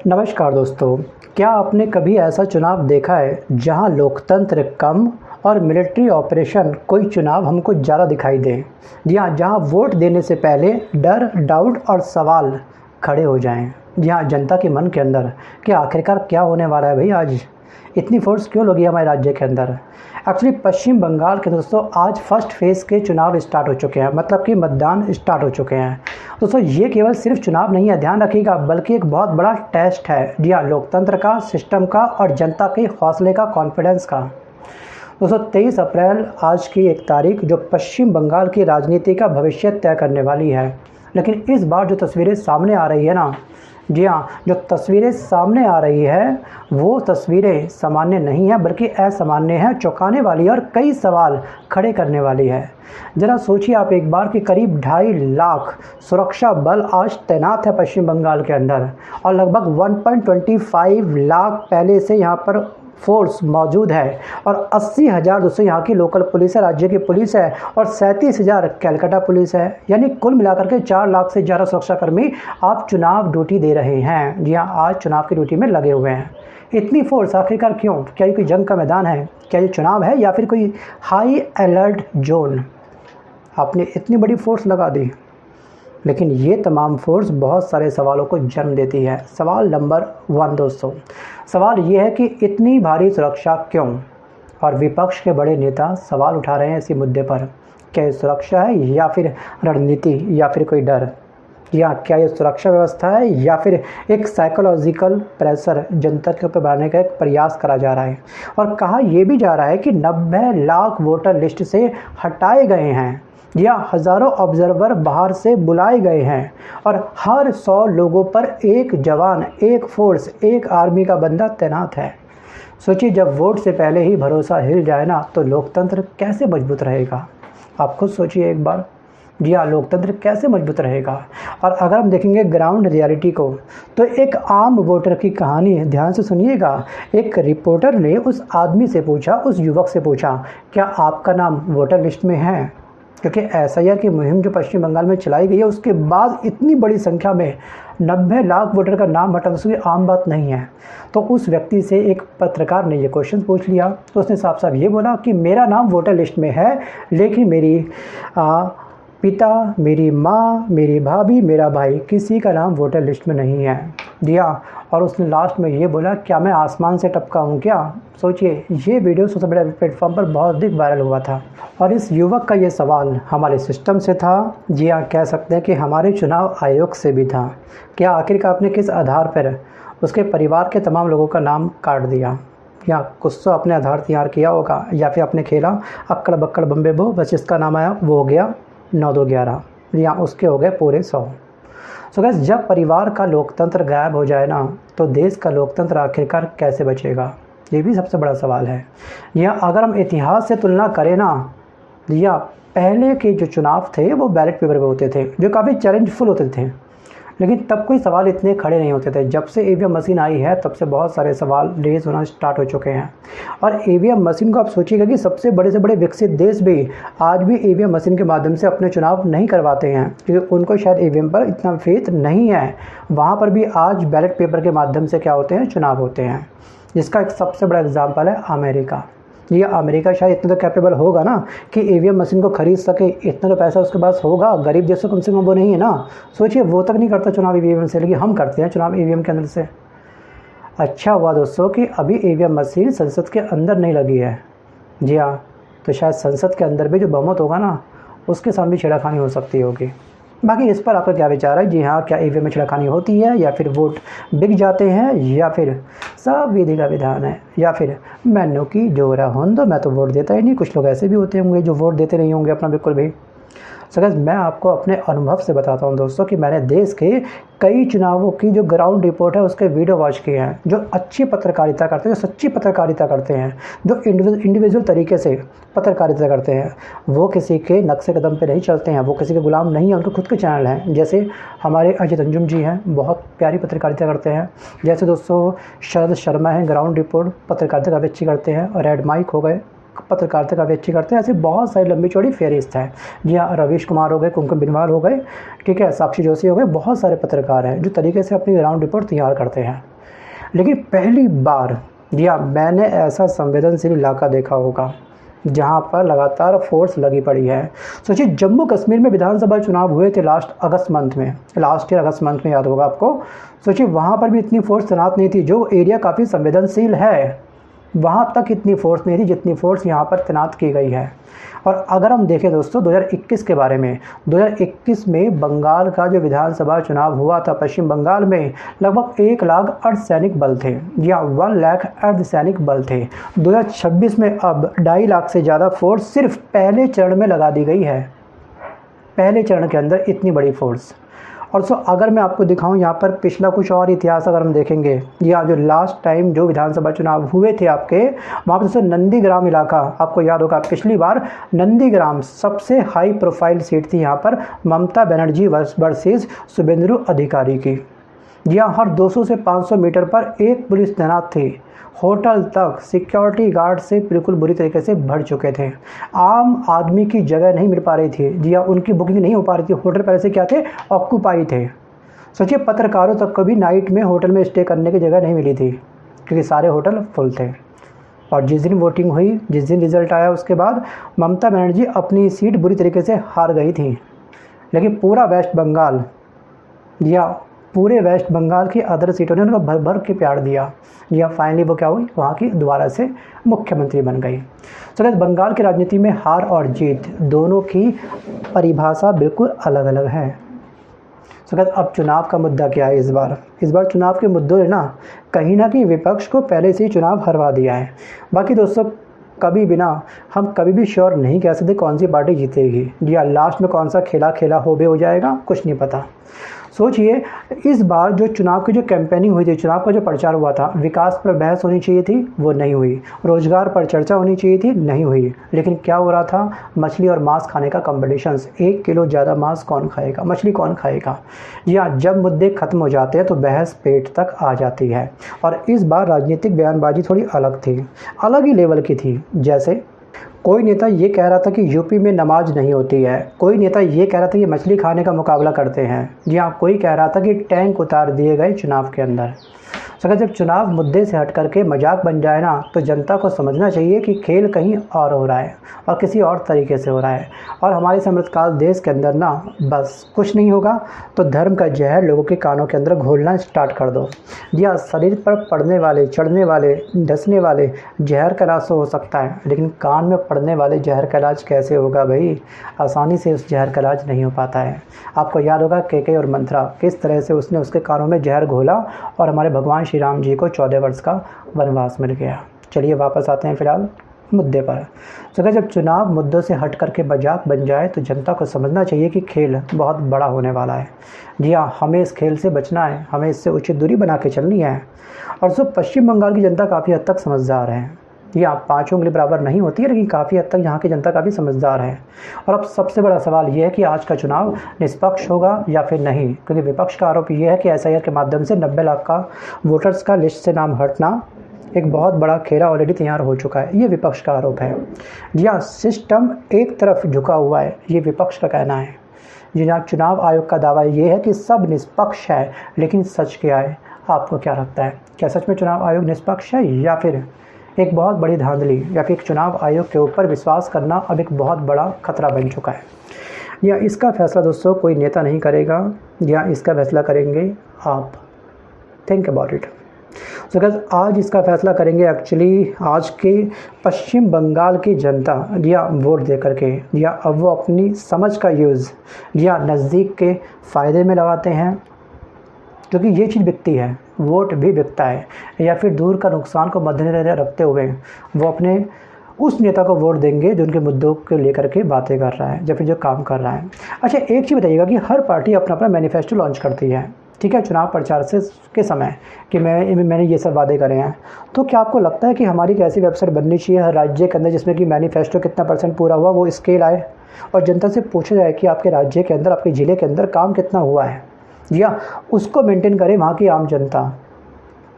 नमस्कार दोस्तों, क्या आपने कभी ऐसा चुनाव देखा है जहां लोकतंत्र कम और मिलिट्री ऑपरेशन कोई चुनाव हमको ज़्यादा दिखाई दे। जी हाँ, जहां वोट देने से पहले डर, डाउट और सवाल खड़े हो जाएं। जी हाँ, जनता के मन के अंदर कि आखिरकार क्या होने वाला है भाई, आज इतनी फोर्स क्यों लगी हमारे राज्य के अंदर। एक्चुअली पश्चिम बंगाल के दोस्तों आज फर्स्ट फेज़ के चुनाव स्टार्ट हो चुके हैं, मतलब कि मतदान स्टार्ट हो चुके हैं। दोस्तों ये केवल सिर्फ चुनाव नहीं है, ध्यान रखिएगा, बल्कि एक बहुत बड़ा टेस्ट है। जी हाँ, लोकतंत्र का, सिस्टम का और जनता के हौसले का, कॉन्फिडेंस का। दोस्तों 23 अप्रैल आज की एक तारीख जो पश्चिम बंगाल की राजनीति का भविष्य तय करने वाली है। लेकिन इस बार जो तस्वीरें सामने आ रही है ना, जी हाँ, जो तस्वीरें सामने आ रही है वो तस्वीरें सामान्य नहीं है, बल्कि असामान्य है, चौंकाने वाली और कई सवाल खड़े करने वाली है। ज़रा सोचिए आप एक बार कि करीब 2.5 लाख सुरक्षा बल आज तैनात है पश्चिम बंगाल के अंदर और लगभग 1.25 लाख पहले से यहाँ पर फोर्स मौजूद है और 80,000 दोस्तों यहाँ की लोकल पुलिस है, राज्य की पुलिस है और 37,000 कैलकाटा पुलिस है। यानी कुल मिलाकर के 4 लाख से ज़्यादा सुरक्षाकर्मी आप चुनाव ड्यूटी दे रहे हैं। जी हाँ, आज चुनाव की ड्यूटी में लगे हुए हैं। इतनी फोर्स आखिरकार क्यों? क्या ये कोई जंग का मैदान है? क्या ये चुनाव है या फिर कोई हाई अलर्ट जोन? आपने इतनी बड़ी फोर्स लगा दी, लेकिन ये तमाम फोर्स बहुत सारे सवालों को जन्म देती है। सवाल नंबर 1 दोस्तों, सवाल ये है कि इतनी भारी सुरक्षा क्यों? और विपक्ष के बड़े नेता सवाल उठा रहे हैं इसी मुद्दे पर। क्या ये सुरक्षा है या फिर रणनीति या फिर कोई डर? या क्या ये सुरक्षा व्यवस्था है या फिर एक साइकोलॉजिकल प्रेशर जनता के ऊपर बढ़ाने का एक प्रयास करा जा रहा है? और कहा यह भी जा रहा है कि 90 लाख वोटर लिस्ट से हटाए गए हैं या हज़ारों ऑब्जर्वर बाहर से बुलाए गए हैं और हर 100 लोगों पर एक जवान, एक फोर्स, एक आर्मी का बंदा तैनात है। सोचिए, जब वोट से पहले ही भरोसा हिल जाए ना, तो लोकतंत्र कैसे मजबूत रहेगा? आप खुद सोचिए एक बार। जी हाँ, लोकतंत्र कैसे मजबूत रहेगा? और अगर हम देखेंगे ग्राउंड रियलिटी को, तो एक आम वोटर की कहानी है, ध्यान से सुनिएगा। एक रिपोर्टर ने उस आदमी से पूछा, उस युवक से पूछा, क्या आपका नाम वोटर लिस्ट में है? क्योंकि एसआईआर की मुहिम जो पश्चिम बंगाल में चलाई गई है, उसके बाद इतनी बड़ी संख्या में 90 लाख वोटर का नाम हटाना कोई आम बात नहीं है। तो उस व्यक्ति से एक पत्रकार ने ये क्वेश्चन पूछ लिया, तो उसने साफ साफ ये बोला कि मेरा नाम वोटर लिस्ट में है, लेकिन मेरी पिता, मेरी माँ, मेरी भाभी, मेरा भाई, किसी का नाम वोटर लिस्ट में नहीं है। दिया। और उसने लास्ट में ये बोला, क्या मैं आसमान से टपका हूँ क्या? सोचिए, ये वीडियो सोशल मीडिया प्लेटफॉर्म पर बहुत अधिक वायरल हुआ था और इस युवक का ये सवाल हमारे सिस्टम से था। जी हाँ, कह सकते हैं कि हमारे चुनाव आयोग से भी था। क्या आखिरकार आपने किस आधार पर उसके परिवार के तमाम लोगों का नाम काट दिया? या कुछ तो अपने आधार तैयार किया होगा, या फिर आपने खेला अक्कड़ बक्कड़ बम्बे बो, बस इसका नाम आया वो हो गया 9-2-11, या उसके हो गए पूरे 100। सो गाइस, जब परिवार का लोकतंत्र गायब हो जाए ना, तो देश का लोकतंत्र आखिरकार कैसे बचेगा? ये भी सबसे बड़ा सवाल है। या अगर हम इतिहास से तुलना करें ना, या पहले के जो चुनाव थे वो बैलेट पेपर पे होते थे, जो काफ़ी चैलेंजफुल होते थे, लेकिन तब कोई सवाल इतने खड़े नहीं होते थे। जब से ईवीएम मशीन आई है, तब से बहुत सारे सवाल रेज होना स्टार्ट हो चुके हैं। और ईवीएम मशीन को आप सोचिएगा कि सबसे बड़े से बड़े विकसित देश भी आज भी ईवीएम मशीन के माध्यम से अपने चुनाव नहीं करवाते हैं, क्योंकि उनको शायद ईवीएम पर इतना फेथ नहीं है। वहाँ पर भी आज बैलेट पेपर के माध्यम से क्या होते हैं, चुनाव होते हैं। जिसका एक सबसे बड़ा एग्जाम्पल है अमेरिका। ये अमेरिका शायद इतना तो कैपेबल होगा ना कि ईवीएम मशीन को खरीद सके, इतना तो पैसा उसके पास होगा। गरीब देशों कम से कम वो नहीं है ना। सोचिए, वो तक नहीं करता चुनाव ईवीएम से, लेकिन हम करते हैं चुनाव ईवीएम के अंदर से। अच्छा हुआ दोस्तों कि अभी ईवीएम मशीन संसद के अंदर नहीं लगी है। जी हाँ, तो शायद संसद के अंदर भी जो बहुमत होगा ना, उसके साथ भी छेड़खानी हो सकती होगी। बाकी इस पर आपका क्या विचार है? जी हाँ, क्या ईवीएम में छेड़खानी होती है, या फिर वोट बिक जाते हैं, या फिर सब विधि का विधान है, या फिर मैनू की जोरा होन दो, मैं तो वोट देता ही नहीं। कुछ लोग ऐसे भी होते होंगे जो वोट देते नहीं होंगे अपना बिल्कुल भी। सो गाइस, मैं आपको अपने अनुभव से बताता हूं दोस्तों कि मैंने देश के कई चुनावों की जो ग्राउंड रिपोर्ट है उसके वीडियो वॉच किए हैं। जो अच्छी पत्रकारिता करते हैं, जो सच्ची पत्रकारिता करते हैं, जो इंडिविजुअल तरीके से पत्रकारिता करते हैं, वो किसी के नक्शे कदम पे नहीं चलते हैं, वो किसी के गुलाम नहीं है, उनके खुद के चैनल हैं। जैसे हमारे अजय अंजुम जी हैं, बहुत प्यारी पत्रकारिता करते हैं। जैसे दोस्तों शरद शर्मा हैं, ग्राउंड रिपोर्ट पत्रकारिता काफ़ी अच्छी करते हैं। और रेड माइक हो गए, पत्रकारिता काफ़ी अच्छी करते हैं। ऐसे बहुत सारी लंबी चौड़ी फेरिस्त हैं। जी हाँ, रवीश कुमार हो गए, कुमकुम बिनवाल हो गए, ठीक है, साक्षी जोशी हो गए, बहुत सारे पत्रकार हैं जो तरीके से अपनी ग्राउंड रिपोर्ट तैयार करते हैं। लेकिन पहली बार या मैंने ऐसा संवेदनशील इलाका देखा होगा जहां पर लगातार फोर्स लगी पड़ी है। सोचिए, जम्मू कश्मीर में विधानसभा चुनाव हुए थे लास्ट ईयर अगस्त मंथ में, याद होगा आपको। सोचिए, वहां पर भी इतनी फोर्स तैनात नहीं थी। जो एरिया काफ़ी संवेदनशील है वहाँ तक इतनी फोर्स नहीं थी जितनी फोर्स यहाँ पर तैनात की गई है। और अगर हम देखें दोस्तों 2021 के बारे में, 2021 में बंगाल का जो विधानसभा चुनाव हुआ था पश्चिम बंगाल में, लगभग 1 लाख अर्धसैनिक बल थे, या 1 लाख अर्धसैनिक बल थे। 2026 में अब 2.5 लाख से ज़्यादा फोर्स सिर्फ पहले चरण में लगा दी गई है। पहले चरण के अंदर इतनी बड़ी फोर्स। और अगर मैं आपको दिखाऊं यहाँ पर पिछला कुछ और इतिहास अगर हम देखेंगे, या जो लास्ट टाइम जो विधानसभा चुनाव हुए थे आपके, वहाँ पर दोस्तों नंदीग्राम इलाका, आपको याद होगा पिछली बार नंदीग्राम सबसे हाई प्रोफाइल सीट थी यहाँ पर ममता बनर्जी वर्सेस शुभेंदु अधिकारी की। यहाँ हर 200 से 500 मीटर पर एक पुलिस तैनात थी। होटल तक सिक्योरिटी गार्ड से बिल्कुल बुरी तरीके से भर चुके थे। आम आदमी की जगह नहीं मिल पा रही थी, जी हाँ, उनकी बुकिंग नहीं हो पा रही थी। होटल पहले से क्या थे, ऑक्यूपाई थे। सोचिए, पत्रकारों तक कभी नाइट में होटल में स्टे करने की जगह नहीं मिली थी क्योंकि सारे होटल फुल थे। और जिस दिन वोटिंग हुई, जिस दिन रिजल्ट आया, उसके बाद ममता बनर्जी अपनी सीट बुरी तरीके से हार गई थी। लेकिन पूरा वेस्ट बंगाल, या पूरे वेस्ट बंगाल की अदर सीटों ने उनको भर भर के प्यार दिया। या फाइनली वो क्या हुई, वहाँ की दोबारा से मुख्यमंत्री बन गई। तो बंगाल की राजनीति में हार और जीत दोनों की परिभाषा बिल्कुल अलग अलग है। तो अब चुनाव का मुद्दा क्या है इस बार चुनाव के मुद्दों ने ना कहीं विपक्ष को पहले से ही चुनाव हरवा दिया है। बाकी दोस्तों हम कभी भी श्योर नहीं कह सकते कौन सी पार्टी जीतेगी, या लास्ट में कौन सा खेला हो जाएगा, कुछ नहीं पता। सोचिए, इस बार जो चुनाव की जो कैंपेनिंग हुई थी, चुनाव का जो प्रचार हुआ था, विकास पर बहस होनी चाहिए थी, वो नहीं हुई। रोजगार पर चर्चा होनी चाहिए थी, नहीं हुई। लेकिन क्या हो रहा था, मछली और मांस खाने का कॉम्पिटिशन्स। 1 किलो ज़्यादा मांस कौन खाएगा, मछली कौन खाएगा। या जब मुद्दे खत्म हो जाते हैं तो बहस पेट तक आ जाती है। और इस बार राजनीतिक बयानबाजी थोड़ी अलग थी, अलग ही लेवल की थी। जैसे कोई नेता ये कह रहा था कि यूपी में नमाज नहीं होती है, कोई नेता ये कह रहा था कि मछली खाने का मुकाबला करते हैं, जी हाँ, कोई कह रहा था कि टैंक उतार दिए गए चुनाव के अंदर। अगर जब चुनाव मुद्दे से हट करके मजाक बन जाए ना, तो जनता को समझना चाहिए कि खेल कहीं और हो रहा है और किसी और तरीके से हो रहा है। और हमारे समृद्धकाल देश के अंदर ना बस कुछ नहीं होगा तो धर्म का जहर लोगों के कानों के अंदर घोलना स्टार्ट कर दो। जी हाँ, शरीर पर पड़ने वाले, चढ़ने वाले, डसने वाले जहर का इलाज हो सकता है, लेकिन कान में पड़ने वाले जहर का इलाज कैसे होगा भाई। आसानी से उस जहर का इलाज नहीं हो पाता है। आपको याद होगा केके और मंथरा, किस तरह से उसने उसके कानों में जहर घोला और हमारे भगवान श्री राम जी को 14 वर्ष का वनवास मिल गया। चलिए वापस आते हैं फिलहाल मुद्दे पर। तो जब चुनाव मुद्दों से हट करके मजाक बन जाए तो जनता को समझना चाहिए कि खेल बहुत बड़ा होने वाला है। जी हाँ, हमें इस खेल से बचना है, हमें इससे उचित दूरी बना के चलनी है। और पश्चिम बंगाल की जनता काफ़ी हद तक समझदार है। या 5 उंगली बराबर नहीं होती है, लेकिन काफ़ी हद तक यहाँ की जनता काफ़ी समझदार है। और अब सबसे बड़ा सवाल ये है कि आज का चुनाव निष्पक्ष होगा या फिर नहीं, क्योंकि विपक्ष का आरोप ये है कि SIR के माध्यम से 90 लाख का वोटर्स का लिस्ट से नाम हटना एक बहुत बड़ा खेला ऑलरेडी तैयार हो चुका है। ये विपक्ष का आरोप है। जी हाँ, सिस्टम एक तरफ झुका हुआ है, ये विपक्ष का कहना है। जी हाँ, चुनाव आयोग का दावा ये है कि सब निष्पक्ष है, लेकिन सच क्या है, आपको क्या लगता है? क्या सच में चुनाव आयोग निष्पक्ष है, या फिर एक बहुत बड़ी धांधली, या फिर चुनाव आयोग के ऊपर विश्वास करना अब एक बहुत बड़ा खतरा बन चुका है? या इसका फैसला दोस्तों कोई नेता नहीं करेगा, या इसका फैसला करेंगे आप। Think about it. So guys, आज इसका फैसला करेंगे एक्चुअली आज के पश्चिम बंगाल की जनता, या वोट दे करके, या अब वो अपनी समझ का यूज़ या नज़दीक के फ़ायदे में लगाते हैं, क्योंकि ये चीज़ बिकती है, वोट भी बिकता है। या फिर दूर का नुकसान को मद्देनजर रखते हुए वो अपने उस नेता को वोट देंगे जो उनके मुद्दों को लेकर के बातें कर रहा है, या फिर जो काम कर रहा है। अच्छा, एक चीज़ बताइएगा कि हर पार्टी अपना अपना मैनिफेस्टो लॉन्च करती है, ठीक है, चुनाव प्रचार से के समय कि मैंने ये सब वादे करे हैं। तो क्या आपको लगता है कि हमारी एक ऐसी वेबसाइट बननी चाहिए हर राज्य के अंदर जिसमें कि मैनिफेस्टो कितना % पूरा हुआ, वो स्केल आए और जनता से पूछा जाए कि आपके राज्य के अंदर, आपके ज़िले के अंदर काम कितना हुआ है, या उसको मेंटेन करे वहाँ की आम जनता।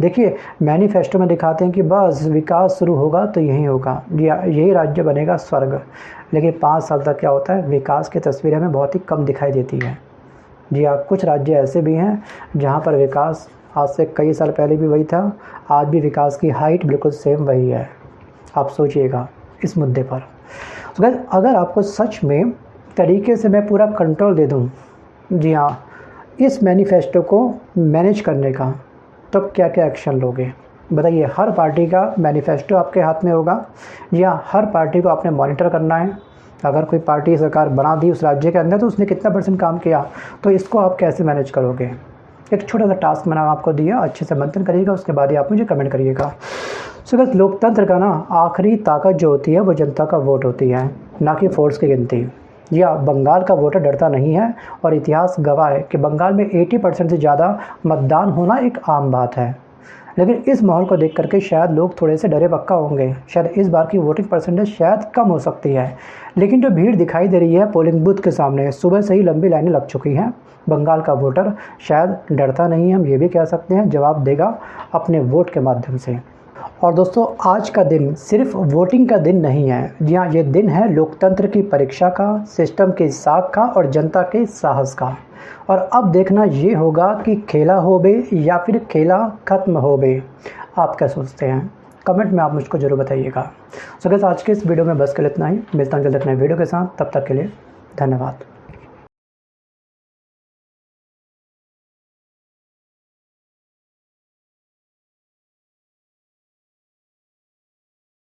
देखिए, मैनिफेस्टो में दिखाते हैं कि बस विकास शुरू होगा तो यही होगा, या यही राज्य बनेगा स्वर्ग, लेकिन 5 साल तक क्या होता है, विकास की तस्वीर हमें बहुत ही कम दिखाई देती है। जी हाँ, कुछ राज्य ऐसे भी हैं जहाँ पर विकास आज से कई साल पहले भी वही था, आज भी विकास की हाइट बिल्कुल सेम वही है। आप सोचिएगा इस मुद्दे पर। अगर आपको सच में तरीके से मैं पूरा कंट्रोल दे दूँ, जी हाँ, इस मैनिफेस्टो को मैनेज करने का, तो क्या क्या एक्शन लोगे बताइए। हर पार्टी का मैनिफेस्टो आपके हाथ में होगा, या हर पार्टी को आपने मॉनिटर करना है। अगर कोई पार्टी सरकार बना दी उस राज्य के अंदर, तो उसने कितना % काम किया, तो इसको आप कैसे मैनेज करोगे। एक छोटा सा टास्क मैंने आपको दिया, अच्छे से मंथन करिएगा, उसके बाद ही आप मुझे कमेंट करिएगा। सो बस लोकतंत्र का ना आखिरी ताकत जो होती है वो जनता का वोट होती है, ना कि फोर्स की गिनती। या बंगाल का वोटर डरता नहीं है, और इतिहास गवाह है कि बंगाल में 80% से ज़्यादा मतदान होना एक आम बात है। लेकिन इस माहौल को देख करके शायद लोग थोड़े से डरे पक्का होंगे, शायद इस बार की वोटिंग परसेंटेज शायद कम हो सकती है। लेकिन जो भीड़ दिखाई दे रही है पोलिंग बूथ के सामने, सुबह से ही लंबी लाइनें लग चुकी हैं। बंगाल का वोटर शायद डरता नहीं है, हम ये भी कह सकते हैं, जवाब देगा अपने वोट के माध्यम से। और दोस्तों, आज का दिन सिर्फ वोटिंग का दिन नहीं है। जी हाँ, ये दिन है लोकतंत्र की परीक्षा का, सिस्टम की साख का और जनता के साहस का। और अब देखना ये होगा कि खेला हो बे या फिर खेला खत्म हो बे। आप क्या सोचते हैं? कमेंट में आप मुझको ज़रूर बताइएगा। सो गाइस, आज के इस वीडियो में बस कल इतना ही। मिलता हूँ जल्द एक नए वीडियो के साथ, तब तक के लिए धन्यवाद।